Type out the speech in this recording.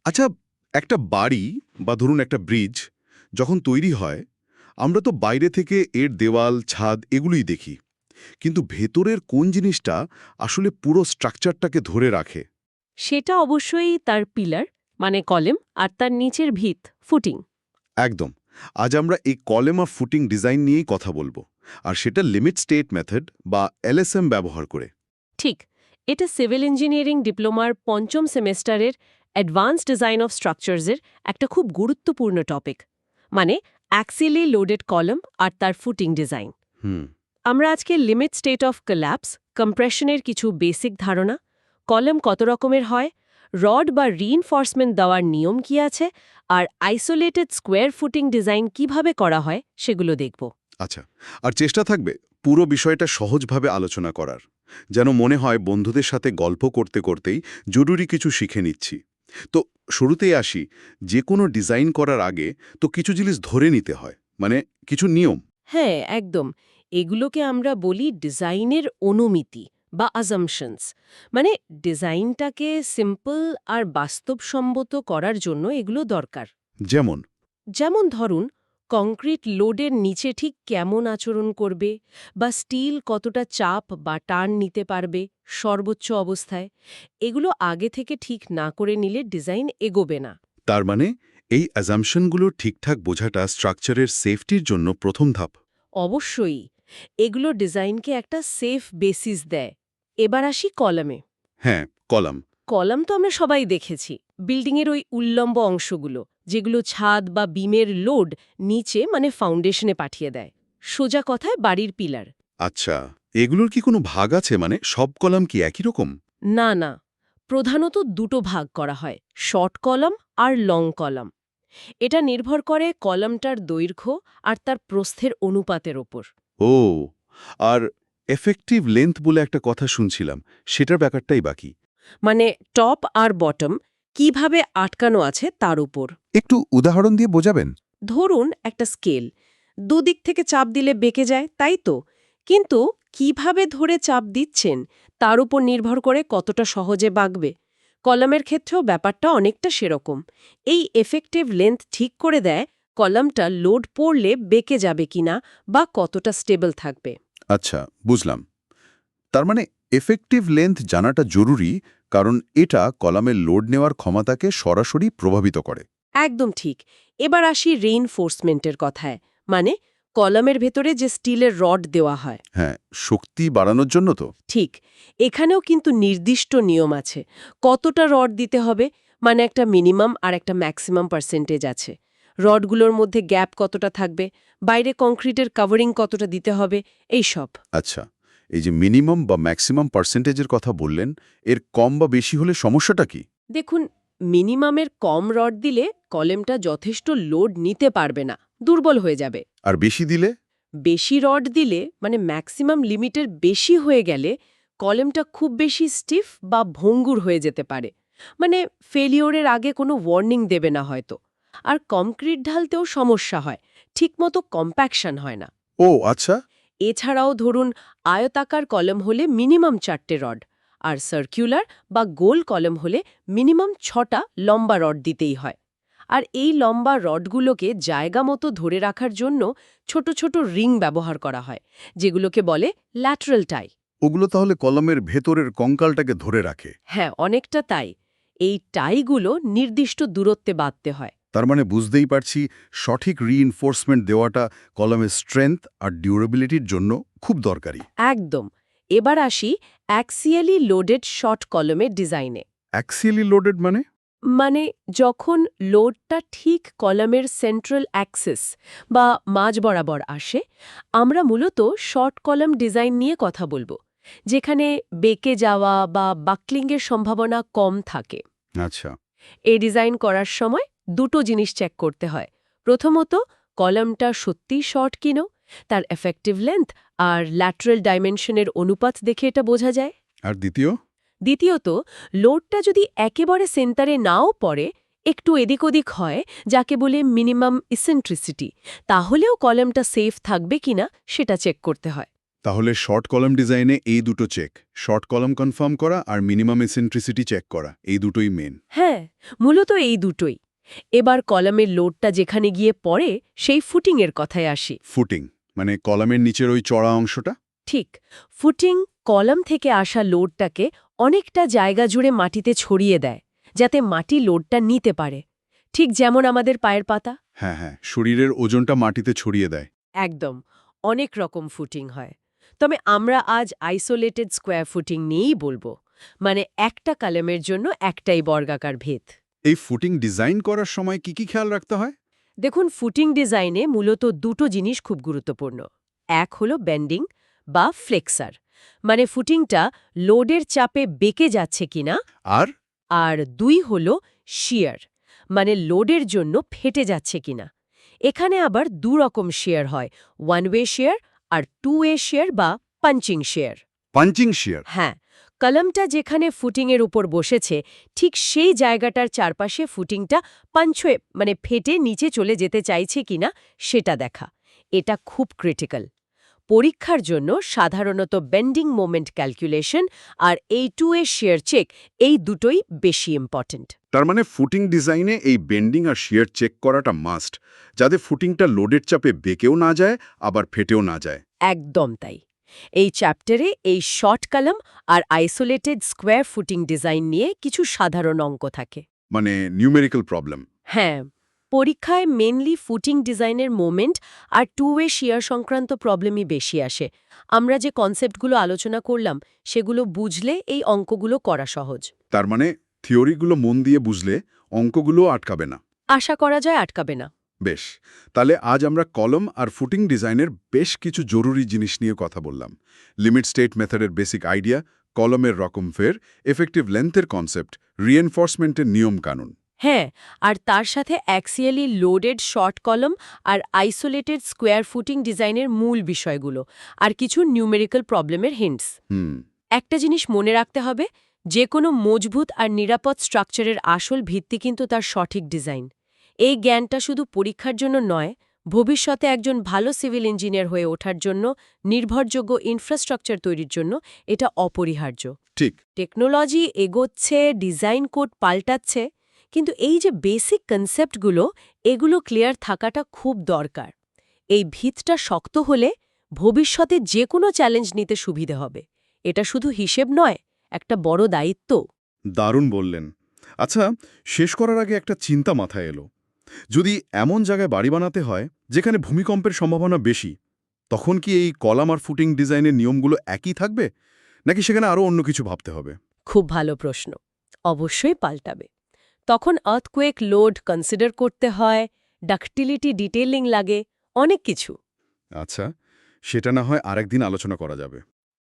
আচ্ছা, একটা বাড়ি বা ধরুন একটা ব্রিজ যখন তৈরি হয়, আমরা তো বাইরে থেকে এর দেওয়াল, ছাদ এগুলোই দেখি। কিন্তু ভেতরের কোন জিনিসটা আসলে পুরো স্ট্রাকচারটাকে ধরে রাখে? সেটা অবশ্যই তার পিলার মানে কলেম আর তার নিচের ভিত ফুটিং। একদম। আজ আমরা এই কলেম অফ ফুটিং ডিজাইন নিয়েই কথা বলবো। আর সেটা লিমিট স্টেট মেথড বা এলএসএম ব্যবহার করে। ঠিক, এটা সিভিল ইঞ্জিনিয়ারিং ডিপ্লোমার পঞ্চম সেমেস্টারের অ্যাডভান্স ডিজাইন অফ স্ট্রাকচারসের একটা খুব গুরুত্বপূর্ণ টপিক, মানে অ্যাক্সিয়ালি লোডেড কলাম আর তার ফুটিং ডিজাইন। হুম। আমরা আজকে লিমিট স্টেট অফ কোল্যাপস, কম্প্রেশনের কিছু বেসিক ধারণা, কলাম কত রকমের হয়, রড বা রিইনফোর্সমেন্ট দেওয়ার নিয়ম কি আছে, আর আইসোলেটেড স্কোয়ার ফুটিং ডিজাইন কিভাবে করা হয় সেগুলো দেখব। আচ্ছা, আর চেষ্টা থাকবে পুরো বিষয়টা সহজভাবে আলোচনা করার, যেন মনে হয় বন্ধুদের সাথে গল্প করতে করতেই জরুরি কিছু শিখে নিচ্ছি। তো শুরুতেই আসি, যে কোনো ডিজাইন করার আগে তো কিছু জিনিস ধরে নিতে হয়, মানে কিছু নিয়ম। হ্যাঁ, একদম। এগুলোকে আমরা বলি ডিজাইনের অনুমিতি বা অ্যাজাম্পশনস। মানে ডিজাইনটাকে সিম্পল আর বাস্তবসম্মত করার জন্য এগুলো দরকার। যেমন? যেমন ধরুন, কংক্রিট লোডের নিচে ঠিক কেমন আচরণ করবে, বা স্টিল কতটা চাপ বা টান নিতে পারবে সর্বোচ্চ অবস্থায়, এগুলো আগে থেকে ঠিক না করে নিলে ডিজাইন এগোবে না। তার মানে এই অ্যাজাম্পশনগুলো ঠিকঠাক বোঝাটা স্ট্রাকচারের সেফটির জন্য প্রথম ধাপ। অবশ্যই, এগুলো ডিজাইনকে একটা সেফ বেসিস দেয়। এবার আসি কলামে। হ্যাঁ, কলাম। কলাম তো আমরা সবাই দেখেছি, বিল্ডিংয়ের ওই উল্লম্ব অংশগুলো, যেগুলো ছাদ বা বিমের লোড নিচে মানে ফাউন্ডেশনে পাঠিয়ে দেয়। সোজা কথায় বাড়ির পিলার। আচ্ছা, এগুলোর কি কোনো ভাগ আছে, মানে সব কলাম কি একই রকম? না না, প্রধানত দুটো ভাগ করা হয়, শর্ট কলাম আর লং কলাম। এটা নির্ভর করে কলামটার দৈর্ঘ্য আর তার প্রস্থের অনুপাতের ওপর। ও, আর এফেক্টিভ লেন্থ বলে একটা কথা শুনছিলাম, সেটার ব্যাপারটাই বাকি। মানে টপ আর বটম কিভাবে আটকানো আছে তার উপর। একটু উদাহরণ দিয়ে বোঝাবেন? ধরুন একটা স্কেল, দুদিক থেকে চাপ দিলে বেঁকে যায়, তাই তো? কিন্তু কিভাবে ধরে চাপ দিচ্ছেন তার উপর নির্ভর করে কতটা সহজে বাঁকবে। কলামের ক্ষেত্রেও ব্যাপারটা অনেকটা সেরকম। এই এফেক্টিভ লেন্থ ঠিক করে দেয় কলামটা লোড পড়লে বেঁকে যাবে কিনা বা কতটা স্টেবল থাকবে। আচ্ছা, বুঝলাম। তার মানে এফেক্টিভ লেন্থ জানাটা জরুরি, কারণ এটা কলামের লোড নেওয়ার ক্ষমতাকে সরাসরি প্রভাবিত করে। একদম ঠিক। এবার আসি রেইনফোর্সমেন্টের কথায়, মানে কলামের ভেতরে যে স্টিলের রড দেওয়া হয়। হ্যাঁ, শক্তি বাড়ানোর জন্য তো। ঠিক, এখানেও কিন্তু নির্দিষ্ট নিয়ম আছে। কতটা রড দিতে হবে, মানে একটা মিনিমাম আর একটা ম্যাক্সিমাম পার্সেন্টেজ আছে। রডগুলোর মধ্যে গ্যাপ কতটা থাকবে, বাইরে কংক্রিটের কাভারিং কতটা দিতে হবে, এই সব। আচ্ছা, এই যে মিনিমাম বা ম্যাক্সিমাম পার্সেন্টেজের কথা বললেন, এর কম বা বেশি হলে সমস্যাটা কি? দেখুন, মিনিমামের কম রড দিলে কলেমটা যথেষ্ট লোড নিতে পারবে না, দুর্বল হয়ে যাবে। আর বেশি দিলে? বেশি রড দিলে মানে ম্যাক্সিমাম লিমিটের বেশি হয়ে গেলে কলেমটা খুব বেশি স্টিফ বা ভঙ্গুর হয়ে যেতে পারে, মানে ফেলিওরের আগে কোনো ওয়ার্নিং দেবে না হয়তো। আর কংক্রিট ঢালতেও সমস্যা হয়, ঠিকমতো কম্প্যাকশন হয় না। ও আচ্ছা। এছাড়াও ধরুন, আয়তাকার কলম হলে মিনিমাম 4টে রড, আর সার্কুলার বা গোল কলম হলে মিনিমাম 6টা লম্বা রড দিতেই হয়। আর এই লম্বা রডগুলোকে জায়গা মতো ধরে রাখার জন্য ছোট ছোট রিং ব্যবহার করা হয়, যেগুলোকে বলে ল্যাটারাল টাই। ওগুলো তাহলে কলমের ভেতরের কঙ্কালটাকে ধরে রাখে? হ্যাঁ, অনেকটা তাই। এই টাইগুলো নির্দিষ্ট দূরত্বে বাঁধতে হয়। তার মানে বুঝতেই পারছি, সঠিক রিইনফোর্সমেন্ট দেওয়াটা কলমের স্ট্রেংথ আর ডিউরেবিলিটির জন্য খুব দরকারি। একদম। এবার আসি অ্যাক্সিয়ালি লোডেড শর্ট কলমের ডিজাইনে। অ্যাক্সিয়ালি লোডেড মানে? মানে যখন লোডটা ঠিক কলামের সেন্ট্রাল অ্যাক্সিস বা মাঝ বরাবর আসে, আমরা মূলত শর্ট কলাম ডিজাইন নিয়ে কথা বলবো, যেখানে বেঁকে যাওয়া বা বাকলিংয়ের সম্ভাবনা কম থাকে। আচ্ছা। এই ডিজাইন করার সময় দুটো জিনিস চেক করতে হয়। প্রথমত, কলামটা সত্যিই শর্ট কিনো, তার এফেক্টিভ লেন্থ আর ল্যাটারাল ডাইমেনশনের অনুপাত দেখে এটা বোঝা যায়। আর দ্বিতীয়? দ্বিতীয়ত, লোডটা যদি একেবারে সেন্টারে নাও পড়ে, একটু এদিক ওদিক হয়, যাকে বলে মিনিমাম ইসেন্ট্রিসিটি, তাহলেও কলামটা সেফ থাকবে কিনা সেটা চেক করতে হয়। তাহলে শর্ট কলাম ডিজাইনে এই দুটো চেক, শর্ট কলাম কনফার্ম করা আর মিনিমাম এসেন্ট্রিসিটি চেক করা, এই দুটোই মেন। হ্যাঁ, মূলত এই দুটোই। এবার কলামের লোডটা যেখানে গিয়ে পড়ে সেই ফুটিংয়ের কথায় আসি। ফুটিং মানে কলামের নিচের ওই চড়া অংশটা? ঠিক, ফুটিং কলাম থেকে আসা লোডটাকে অনেকটা জায়গা জুড়ে মাটিতে ছড়িয়ে দেয়, যাতে মাটি লোডটা নিতে পারে। ঠিক যেমন আমাদের পায়ের পাতা। হ্যাঁ হ্যাঁ, শরীরের ওজনটা মাটিতে ছড়িয়ে দেয়। একদম, অনেক রকম ফুটিং হয়। তবে আমরা আজ আইসোলেটেড স্কোয়ার ফুটিং নিয়েই বলবো, মানে একটা কলামের জন্য একটাই বর্গাকার ভেদ। এই ফুটিং ডিজাইন করার সময় কি কি খেয়াল রাখতে হয়? দেখুন, ফুটিং ডিজাইনে মূলত দুটো জিনিস খুব গুরুত্বপূর্ণ। এক হলো বেন্ডিং বা ফ্লেক্সার, মানে ফুটিংটা লোডের চাপে বেঁকে যাচ্ছে কিনা। আর আর দুই হলো শিয়ার, মানে লোডের জন্য ফেটে যাচ্ছে কিনা। এখানে আবার দুরকম শেয়ার হয়, ওয়ান ওয়ে শেয়ার আর টু ওয়ে শেয়ার বা পাঞ্চিং শেয়ার। পাঞ্চিং শিয়ার? হ্যাঁ, কলমটা যেখানে ফুটিংয়ের উপর বসেছে ঠিক সেই জায়গাটার চারপাশে ফুটিংটা পাঞ্চ হয়ে মানে ফেটে নিচে চলে যেতে চাইছে কিনা সেটা দেখা। এটা খুব ক্রিটিক্যাল। পরীক্ষার জন্য সাধারণত বেন্ডিং মোমেন্ট ক্যালকুলেশন আর এই টু এ শেয়ার চেক, এই দুটোই বেশি ইম্পর্ট্যান্ট। তার মানে ফুটিং ডিজাইনে এই বেন্ডিং আর শিয়ার চেক করাটা মাস্ট, যাতে ফুটিংটা লোডের চাপে বেঁকেও না যায় আবার ফেটেও না যায়। একদম তাই। এই চ্যাপ্টারে এই শর্ট কলাম আর আইসোলেটেড স্কোয়ার ফুটিং ডিজাইন নিয়ে কিছু সাধারণ অঙ্ক থাকে। মানে নিউমেরিক্যাল প্রবলেম। হ্যাঁ, পরীক্ষায় মেনলি ফুটিং ডিজাইনের মোমেন্ট আর টু ওয়ে শিয়ার সংক্রান্ত প্রবলেমই বেশি আসে। আমরা যে কনসেপ্টগুলো আলোচনা করলাম সেগুলো বুঝলে এই অঙ্কগুলো করা সহজ। তার মানে থিওরিগুলো মন দিয়ে বুঝলে অঙ্কগুলো আটকাবে না। আশা করা যায় আটকাবে না। বেশ, তাহলে আজ আমরা কলম আর ফুটিং ডিজাইনের বেশ কিছু জরুরি জিনিস নিয়ে কথা বললাম। লিমিট স্টেট মেথডের বেসিক আইডিয়া, কলমের রকম ফের, এফেক্টিভ লেন্থের কনসেপ্ট, রিএনফোর্সমেন্টের নিয়ম কানুন। হ্যাঁ, আর তার সাথে অ্যাক্সিয়ালি লোডেড শর্ট কলম আর আইসোলেটেড স্কোয়ার ফুটিং ডিজাইনের মূল বিষয়গুলো, আর কিছু নিউমেরিক্যাল প্রবলেমের হিন্টস। একটা জিনিস মনে রাখতে হবে, যে কোনো মজবুত আর নিরাপদ স্ট্রাকচারের আসল ভিত্তি কিন্তু তার সঠিক ডিজাইন। এই জ্ঞানটা শুধু পরীক্ষার জন্য নয়, ভবিষ্যতে একজন ভালো সিভিল ইঞ্জিনিয়ার হয়ে ওঠার জন্য, নির্ভরযোগ্য ইনফ্রাস্ট্রাকচার তৈরির জন্য এটা অপরিহার্য। ঠিক। টেকনোলজি এগোচ্ছে, ডিজাইন কোড পাল্টাচ্ছে, কিন্তু এই যে বেসিক কনসেপ্টগুলো, এগুলো ক্লিয়ার থাকাটা খুব দরকার। এই ভিতটা শক্ত হলে ভবিষ্যতে যে কোনো চ্যালেঞ্জ নিতে সুবিধে হবে। এটা শুধু হিসেব নয়, একটা বড় দায়িত্ব। দারুণ বললেন। আচ্ছা, শেষ করার আগে একটা চিন্তা মাথায় এলো। যদি এমন জায়গায় বাড়ি বানাতে হয় যেখানে ভূমিকম্পের সম্ভাবনা বেশি, তখন কি এই কলাম আর ফুটিং ডিজাইনের নিয়মগুলো একই থাকবে, নাকি সেখানে আরও অন্য কিছু ভাবতে হবে? খুব ভালো প্রশ্ন। অবশ্যই পাল্টাবে। তখন আর্থকুয়েক লোড কনসিডার করতে হয়, ডাক্টিলিটি ডিটেইলিং লাগে, অনেক কিছু। আচ্ছা, সেটা না হয় আরেকদিন আলোচনা করা যাবে।